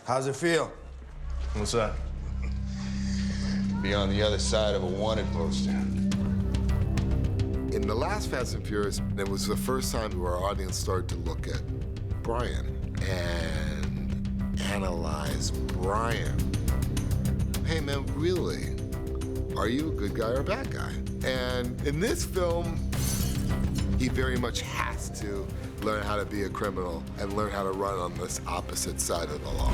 How's it feel? What's that? Be on the other side of a wanted poster. In the last Fast and Furious, it was the first time where our audience started to look at Brian and analyze Brian. Hey man, really? Are you a good guy or a bad guy? And in this film, he very much has to learn how to be a criminal and learn how to run on this opposite side of the law.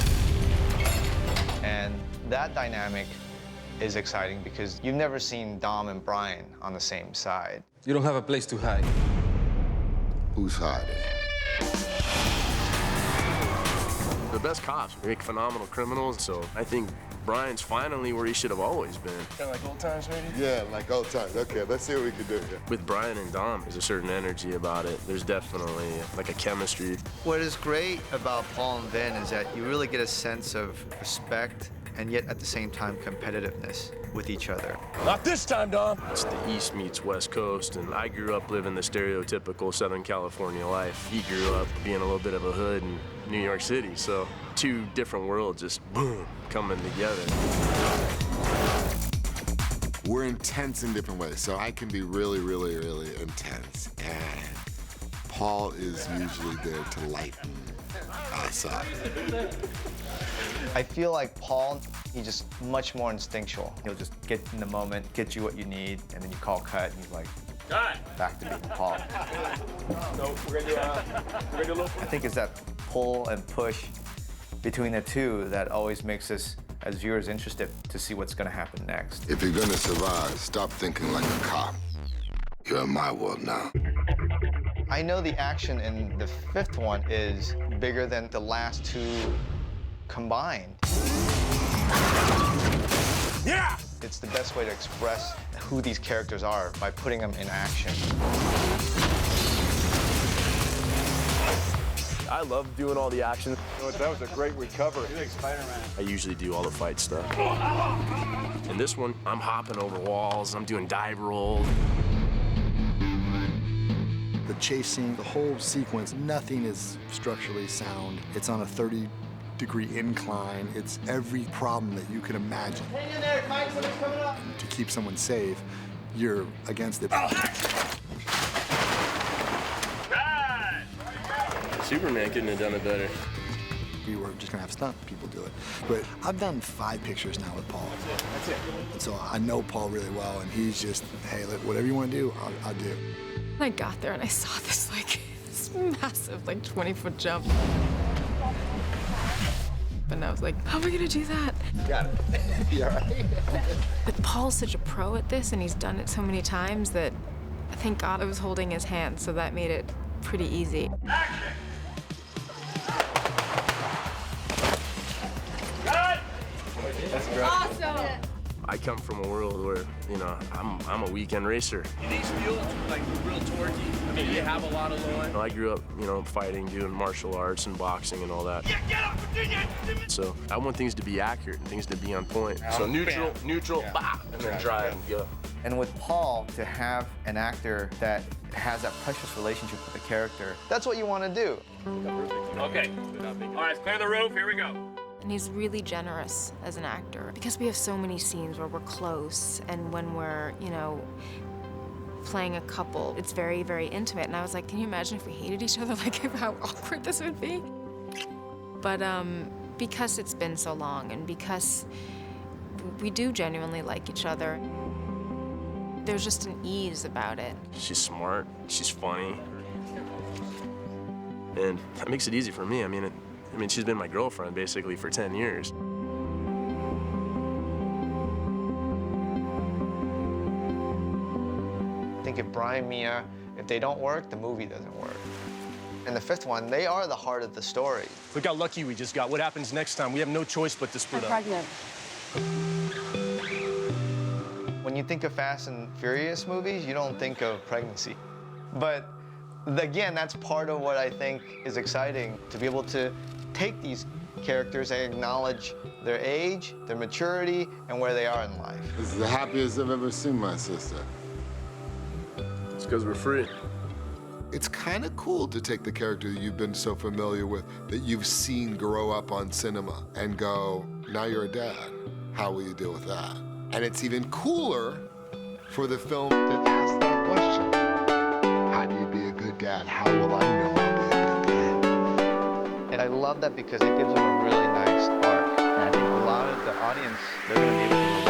And that dynamic is exciting because you've never seen Dom and Brian on the same side. You don't have a place to hide. Who's hiding? The best cops make phenomenal criminals, so I think Brian's finally where he should have always been. Kind of like old times, maybe? Yeah, like old times. Okay, let's see what we can do here. With Brian and Dom, there's a certain energy about it. There's definitely like a chemistry. What is great about Paul and Vin is that you really get a sense of respect and yet at the same time competitiveness with each other. Not this time, Dom! It's the East meets West Coast, and I grew up living the stereotypical Southern California life. He grew up being a little bit of a hood in New York City, so two different worlds just, boom, coming together. We're intense in different ways, so I can be really, really, really intense. And Paul is usually there to lighten us up. I feel like Paul, he's just much more instinctual. He'll just get in the moment, get you what you need, and then you call cut, and he's like, back to being Paul. No, we're gonna do I think it's that pull and push between the two that always makes us, as viewers, interested to see what's gonna happen next. If you're gonna survive, stop thinking like a cop. You're in my world now. I know the action in the fifth one is bigger than the last two combined. Yeah! It's the best way to express who these characters are by putting them in action. I love doing all the action. That was a great recovery. You're like Spider-Man. I usually do all the fight stuff. In this one, I'm hopping over walls, I'm doing dive rolls. The chase scene, the whole sequence, nothing is structurally sound. It's on a 30-degree incline. It's every problem that you can imagine. Hang in there, Mike, somebody's coming up. And to keep someone safe, you're against it. Superman couldn't have done it better. We were just gonna have stunt people do it. But I've done 5 pictures now with Paul. That's it. And so I know Paul really well, and he's just, hey, look, whatever you want to do, I'll do. I got there and I saw this, this massive, 20-foot jump. And I was like, how am I gonna do that? Got it. You all right? But Paul's such a pro at this, and he's done it so many times that thank God I was holding his hand, so that made it pretty easy. Action! Got it! Awesome! I come from a world where, I'm a weekend racer. These mules are real torquey. I mean, you have a lot of low. I grew up, fighting, doing martial arts and boxing and all that. Yeah, get up, Virginia! So I want things to be accurate and things to be on point. So neutral, bah, and then drive and go. And with Paul, to have an actor that has that precious relationship with the character, that's what you want to do. Okay. All right, clear the roof. Here we go. And he's really generous as an actor because we have so many scenes where we're close, and when we're, playing a couple, it's very, very intimate. And I was like, can you imagine if we hated each other, how awkward this would be? But because it's been so long and because we do genuinely like each other, there's just an ease about it. She's smart, she's funny, and that makes it easy for me. I mean, she's been my girlfriend basically for 10 years. I think if Brian, Mia, if they don't work, the movie doesn't work. And the fifth one, they are the heart of the story. Look how lucky we just got. What happens next time? We have no choice but to split up. I'm pregnant. When you think of Fast and Furious movies, you don't think of pregnancy. But again, that's part of what I think is exciting, to be able to take these characters and acknowledge their age, their maturity, and where they are in life. This is the happiest I've ever seen my sister. It's because we're free. It's kind of cool to take the character that you've been so familiar with, that you've seen grow up on cinema, and go, now you're a dad. How will you deal with that? And it's even cooler for the film to ask that question. How do you be a good dad? How will I know I'll be a good dad? And I love that because it gives them a really nice arc. And I think a lot of the audience, they're going to be able to